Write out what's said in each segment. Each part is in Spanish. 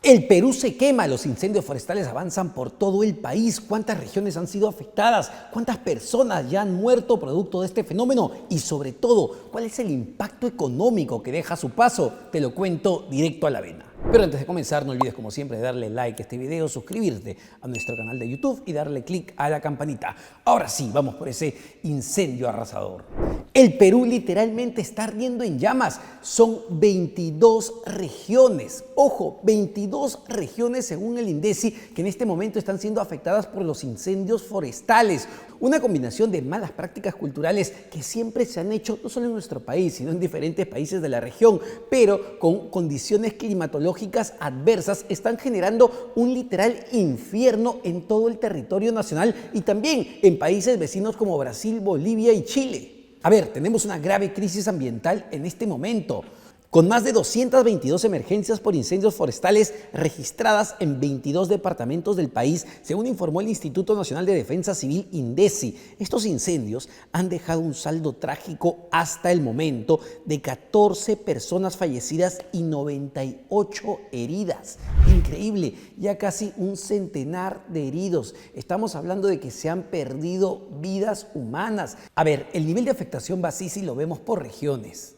El Perú se quema, los incendios forestales avanzan por todo el país. ¿Cuántas regiones han sido afectadas? ¿Cuántas personas ya han muerto producto de este fenómeno? Y sobre todo, ¿cuál es el impacto económico que deja a su paso? Te lo cuento directo a la vena. Pero antes de comenzar, no olvides como siempre darle like a este video, suscribirte a nuestro canal de YouTube y darle click a la campanita. Ahora sí, vamos por ese incendio arrasador. El Perú literalmente está ardiendo en llamas. Son 22 regiones. Ojo, 22 regiones según el INDECI que en este momento están siendo afectadas por los incendios forestales. Una combinación de malas prácticas culturales que siempre se han hecho no solo en nuestro país, sino en diferentes países de la región, pero con condiciones climatológicas adversas están generando un literal infierno en todo el territorio nacional y también en países vecinos como Brasil, Bolivia y Chile. A ver, tenemos una grave crisis ambiental en este momento, con más de 222 emergencias por incendios forestales registradas en 22 departamentos del país, según informó el Instituto Nacional de Defensa Civil INDECI. Estos incendios han dejado un saldo trágico hasta el momento de 14 personas fallecidas y 98 heridas. Increíble, ya casi un centenar de heridos. Estamos hablando de que se han perdido vidas humanas. A ver, el nivel de afectación va así si lo vemos por regiones.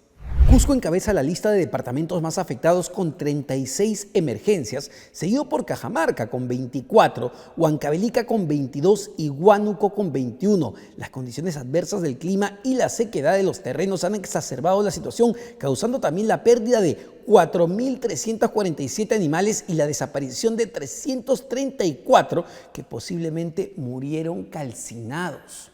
Cusco encabeza la lista de departamentos más afectados con 36 emergencias, seguido por Cajamarca con 24, Huancavelica con 22 y Huánuco con 21. Las condiciones adversas del clima y la sequedad de los terrenos han exacerbado la situación, causando también la pérdida de 4.347 animales y la desaparición de 334 que posiblemente murieron calcinados.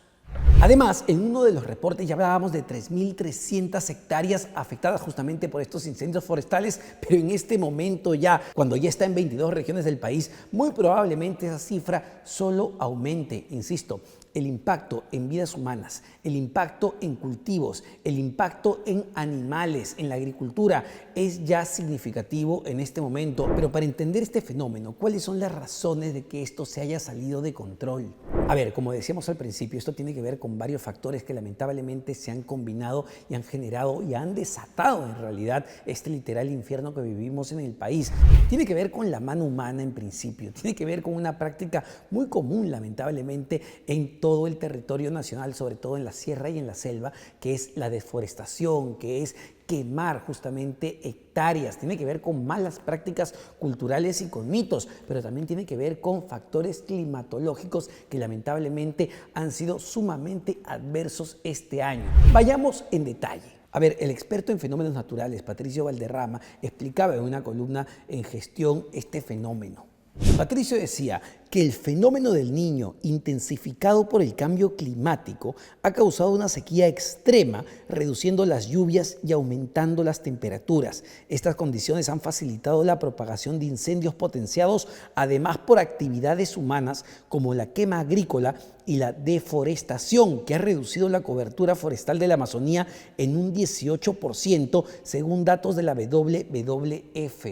Además, en uno de los reportes ya hablábamos de 3.300 hectáreas afectadas justamente por estos incendios forestales, pero en este momento ya, cuando ya está en 22 regiones del país, muy probablemente esa cifra solo aumente, insisto. El impacto en vidas humanas, el impacto en cultivos, el impacto en animales, en la agricultura, es ya significativo en este momento. Pero para entender este fenómeno, ¿cuáles son las razones de que esto se haya salido de control? A ver, como decíamos al principio, esto tiene que ver con varios factores que lamentablemente se han combinado y han generado y han desatado en realidad este literal infierno que vivimos en el país. Tiene que ver con la mano humana en principio, tiene que ver con una práctica muy común lamentablemente en todo el territorio nacional, sobre todo en la sierra y en la selva, que es la deforestación, que es quemar justamente hectáreas. Tiene que ver con malas prácticas culturales y con mitos, pero también tiene que ver con factores climatológicos que lamentablemente han sido sumamente adversos este año. Vayamos en detalle. A ver, el experto en fenómenos naturales, Patricio Valderrama, explicaba en una columna en Gestión este fenómeno. Patricio decía que el fenómeno del Niño, intensificado por el cambio climático, ha causado una sequía extrema, reduciendo las lluvias y aumentando las temperaturas. Estas condiciones han facilitado la propagación de incendios potenciados, además por actividades humanas como la quema agrícola y la deforestación, que ha reducido la cobertura forestal de la Amazonía en un 18%, según datos de la WWF.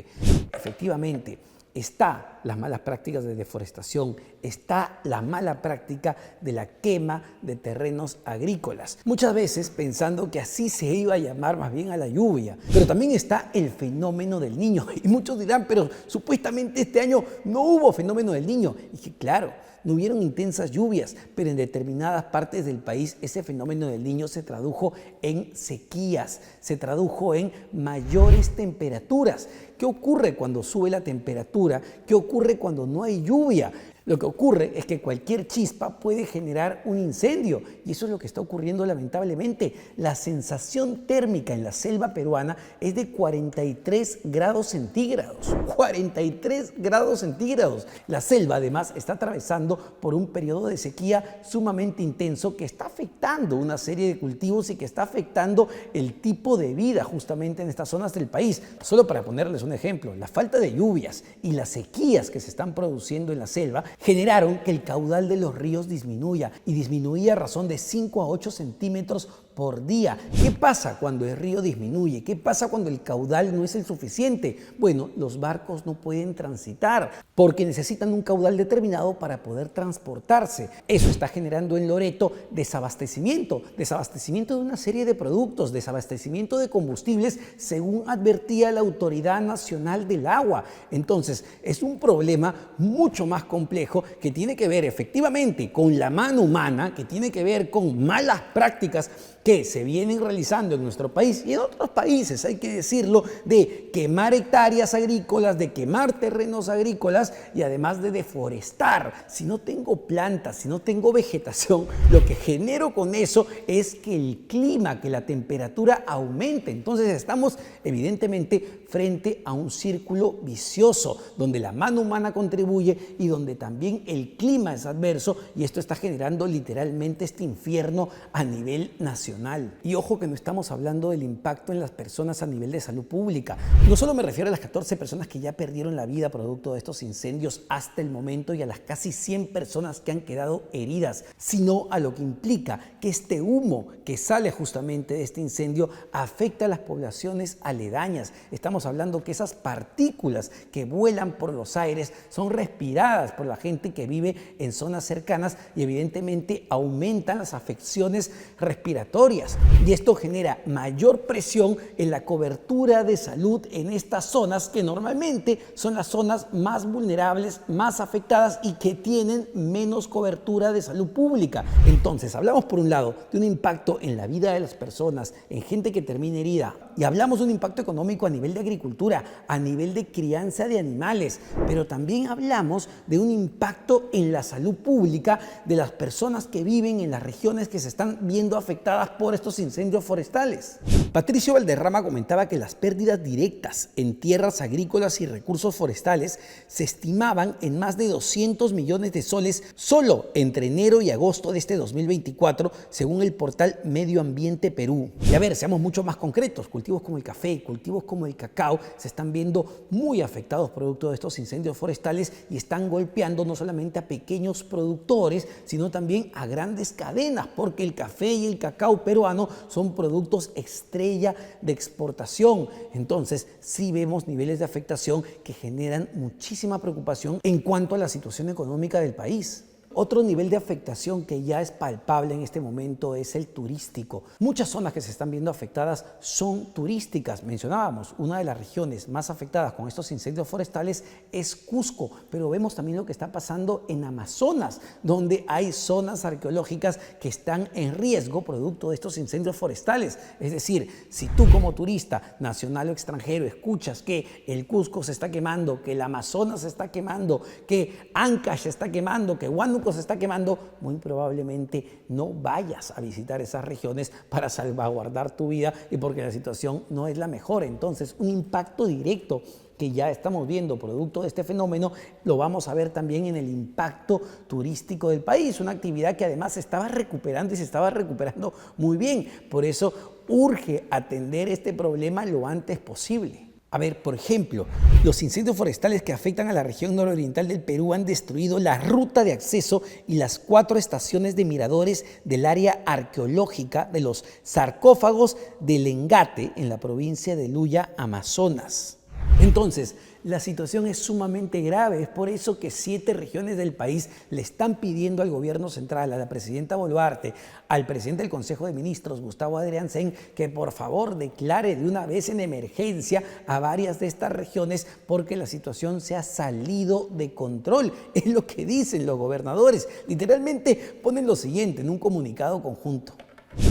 Efectivamente, está las malas prácticas de deforestación, está la mala práctica de la quema de terrenos agrícolas. Muchas veces pensando que así se iba a llamar más bien a la lluvia. Pero también está el fenómeno del Niño. Y muchos dirán, pero supuestamente este año no hubo fenómeno del Niño. Y que claro, no hubieron intensas lluvias, pero en determinadas partes del país ese fenómeno del Niño se tradujo en sequías, se tradujo en mayores temperaturas. ¿Qué ocurre cuando sube la temperatura? ¿Qué ocurre cuando no hay lluvia? Lo que ocurre es que cualquier chispa puede generar un incendio y eso es lo que está ocurriendo lamentablemente. La sensación térmica en la selva peruana es de 43 grados centígrados. 43 grados centígrados. La selva además está atravesando por un periodo de sequía sumamente intenso que está afectando una serie de cultivos y que está afectando el tipo de vida justamente en estas zonas del país. Solo para ponerles un ejemplo, la falta de lluvias y las sequías que se están produciendo en la selva generaron que el caudal de los ríos disminuya y disminuía a razón de 5 a 8 centímetros por día. ¿Qué pasa cuando el río disminuye? ¿Qué pasa cuando el caudal no es el suficiente? Bueno, los barcos no pueden transitar porque necesitan un caudal determinado para poder transportarse. Eso está generando en Loreto desabastecimiento de una serie de productos, desabastecimiento de combustibles, según advertía la Autoridad Nacional del Agua. Entonces, es un problema mucho más complejo que tiene que ver efectivamente con la mano humana, que tiene que ver con malas prácticas que se vienen realizando en nuestro país y en otros países, hay que decirlo, de quemar hectáreas agrícolas, de quemar terrenos agrícolas y además de deforestar. Si no tengo plantas, si no tengo vegetación, lo que genero con eso es que el clima, que la temperatura aumente. Entonces estamos evidentemente frente a un círculo vicioso donde la mano humana contribuye y donde también el clima es adverso, y esto está generando literalmente este infierno a nivel nacional. Y ojo que no estamos hablando del impacto en las personas a nivel de salud pública. No solo me refiero a las 14 personas que ya perdieron la vida producto de estos incendios hasta el momento y a las casi 100 personas que han quedado heridas, sino a lo que implica que este humo que sale justamente de este incendio afecta a las poblaciones aledañas. Estamos hablando que esas partículas que vuelan por los aires son respiradas por la gente que vive en zonas cercanas y evidentemente aumentan las afecciones respiratorias. Y esto genera mayor presión en la cobertura de salud en estas zonas que normalmente son las zonas más vulnerables, más afectadas y que tienen menos cobertura de salud pública. Entonces, hablamos por un lado de un impacto en la vida de las personas, en gente que termina herida, y hablamos de un impacto económico a nivel de agricultura, a nivel de crianza de animales, pero también hablamos de un impacto en la salud pública de las personas que viven en las regiones que se están viendo afectadas por estos incendios forestales. Patricio Valderrama comentaba que las pérdidas directas en tierras agrícolas y recursos forestales se estimaban en más de 200 millones de soles solo entre enero y agosto de este 2024, según el portal Medio Ambiente Perú. Y a ver, seamos mucho más concretos. Cultivos como el café, cultivos como el cacao se están viendo muy afectados producto de estos incendios forestales y están golpeando no solamente a pequeños productores, sino también a grandes cadenas, porque el café y el cacao peruano son productos estrella de exportación. Entonces, sí vemos niveles de afectación que generan muchísima preocupación en cuanto a la situación económica del país. Otro nivel de afectación que ya es palpable en este momento es el turístico. Muchas zonas que se están viendo afectadas son turísticas. Mencionábamos, una de las regiones más afectadas con estos incendios forestales es Cusco, pero vemos también lo que está pasando en Amazonas, donde hay zonas arqueológicas que están en riesgo producto de estos incendios forestales. Es decir, si tú como turista nacional o extranjero escuchas que el Cusco se está quemando, que el Amazonas se está quemando, que Ancash se está quemando, que Huánuco se está quemando, muy probablemente no vayas a visitar esas regiones para salvaguardar tu vida y porque la situación no es la mejor. Entonces, un impacto directo que ya estamos viendo producto de este fenómeno, lo vamos a ver también en el impacto turístico del país, una actividad que además se estaba recuperando y se estaba recuperando muy bien. Por eso urge atender este problema lo antes posible. A ver, por ejemplo, los incendios forestales que afectan a la región nororiental del Perú han destruido la ruta de acceso y las 4 estaciones de miradores del área arqueológica de los sarcófagos del Engate en la provincia de Luya, Amazonas. Entonces, la situación es sumamente grave. Es por eso que 7 regiones del país le están pidiendo al gobierno central, a la presidenta Boluarte, al presidente del Consejo de Ministros, Gustavo Adrianzen, que por favor declare de una vez en emergencia a varias de estas regiones porque la situación se ha salido de control. Es lo que dicen los gobernadores. Literalmente ponen lo siguiente en un comunicado conjunto.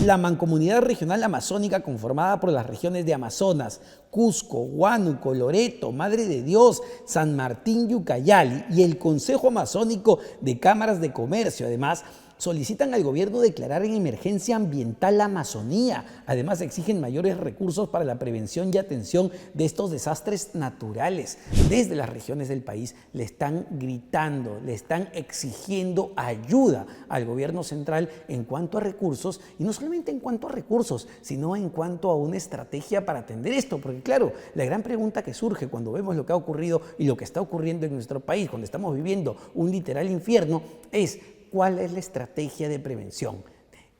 La Mancomunidad Regional Amazónica, conformada por las regiones de Amazonas, Cusco, Huánuco, Loreto, Madre de Dios, San Martín y Ucayali, y el Consejo Amazónico de Cámaras de Comercio, además, solicitan al gobierno declarar en emergencia ambiental la Amazonía. Además, exigen mayores recursos para la prevención y atención de estos desastres naturales. Desde las regiones del país le están gritando, le están exigiendo ayuda al gobierno central en cuanto a recursos, y no solamente en cuanto a recursos, sino en cuanto a una estrategia para atender esto. Porque claro, la gran pregunta que surge cuando vemos lo que ha ocurrido y lo que está ocurriendo en nuestro país, cuando estamos viviendo un literal infierno, es: ¿cuál es la estrategia de prevención?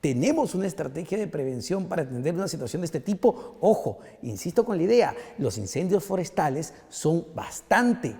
¿Tenemos una estrategia de prevención para atender una situación de este tipo? Ojo, insisto con la idea, los incendios forestales son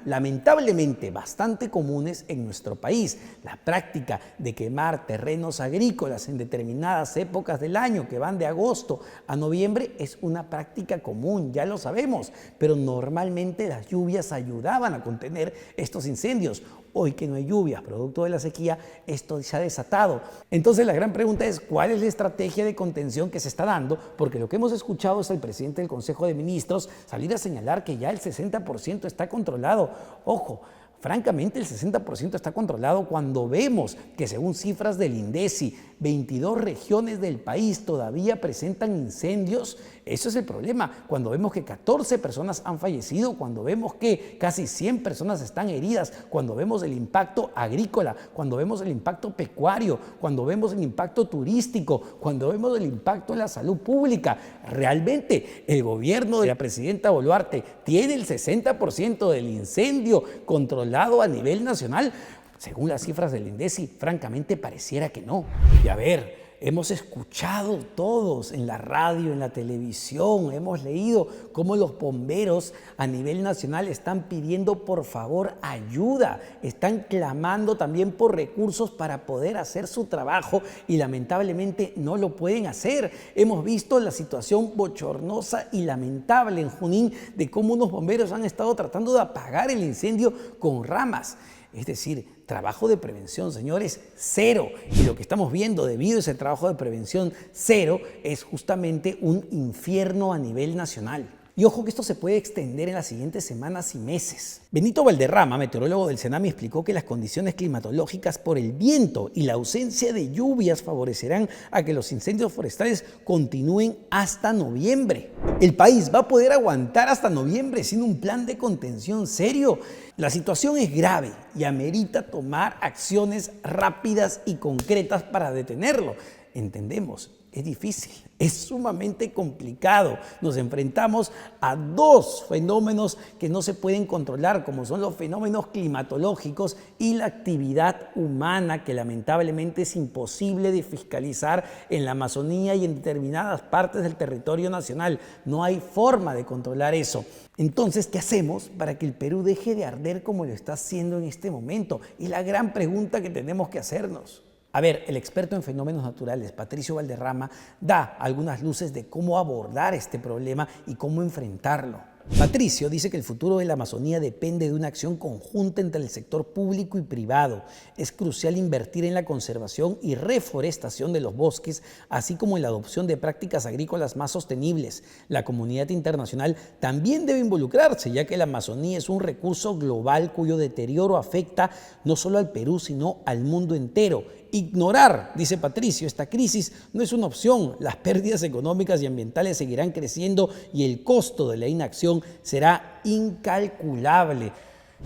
lamentablemente bastante comunes en nuestro país. La práctica de quemar terrenos agrícolas en determinadas épocas del año, que van de agosto a noviembre, es una práctica común, ya lo sabemos, pero normalmente las lluvias ayudaban a contener estos incendios. Hoy que no hay lluvias, producto de la sequía, esto se ha desatado. Entonces la gran pregunta es, ¿cuál es la estrategia de contención que se está dando? Porque lo que hemos escuchado es al presidente del Consejo de Ministros salir a señalar que ya el 60% está controlado. Ojo, francamente, el 60% está controlado cuando vemos que, según cifras del INDECI, 22 regiones del país todavía presentan incendios. Eso es el problema. Cuando vemos que 14 personas han fallecido, cuando vemos que casi 100 personas están heridas, cuando vemos el impacto agrícola, cuando vemos el impacto pecuario, cuando vemos el impacto turístico, cuando vemos el impacto en la salud pública. Realmente, el gobierno de la presidenta Boluarte tiene el 60% del incendio controlado a nivel nacional. Según las cifras del INDECI, francamente pareciera que no. Y a ver, hemos escuchado todos en la radio, en la televisión, hemos leído cómo los bomberos a nivel nacional están pidiendo por favor ayuda, están clamando también por recursos para poder hacer su trabajo y lamentablemente no lo pueden hacer. Hemos visto la situación bochornosa y lamentable en Junín de cómo unos bomberos han estado tratando de apagar el incendio con ramas. Es decir, trabajo de prevención, señores, cero. Y lo que estamos viendo debido a ese trabajo de prevención cero es justamente un infierno a nivel nacional. Y ojo que esto se puede extender en las siguientes semanas y meses. Benito Valderrama, meteorólogo del CENAMI, explicó que las condiciones climatológicas por el viento y la ausencia de lluvias favorecerán a que los incendios forestales continúen hasta noviembre. ¿El país va a poder aguantar hasta noviembre sin un plan de contención serio? La situación es grave y amerita tomar acciones rápidas y concretas para detenerlo. Entendemos, es difícil, es sumamente complicado. Nos enfrentamos a dos fenómenos que no se pueden controlar, como son los fenómenos climatológicos y la actividad humana, que lamentablemente es imposible de fiscalizar en la Amazonía y en determinadas partes del territorio nacional. No hay forma de controlar eso. Entonces, ¿qué hacemos para que el Perú deje de arder como lo está haciendo en este momento? Y la gran pregunta que tenemos que hacernos. A ver, el experto en fenómenos naturales, Patricio Valderrama, da algunas luces de cómo abordar este problema y cómo enfrentarlo. Patricio dice que el futuro de la Amazonía depende de una acción conjunta entre el sector público y privado. Es crucial invertir en la conservación y reforestación de los bosques, así como en la adopción de prácticas agrícolas más sostenibles. La comunidad internacional también debe involucrarse, ya que la Amazonía es un recurso global cuyo deterioro afecta no solo al Perú, sino al mundo entero. Ignorar, dice Patricio, esta crisis no es una opción. Las pérdidas económicas y ambientales seguirán creciendo y el costo de la inacción será incalculable.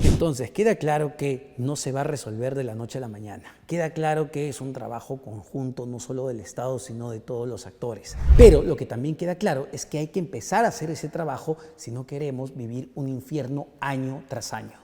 Entonces, queda claro que no se va a resolver de la noche a la mañana. Queda claro que es un trabajo conjunto, no solo del Estado, sino de todos los actores. Pero lo que también queda claro es que hay que empezar a hacer ese trabajo si no queremos vivir un infierno año tras año.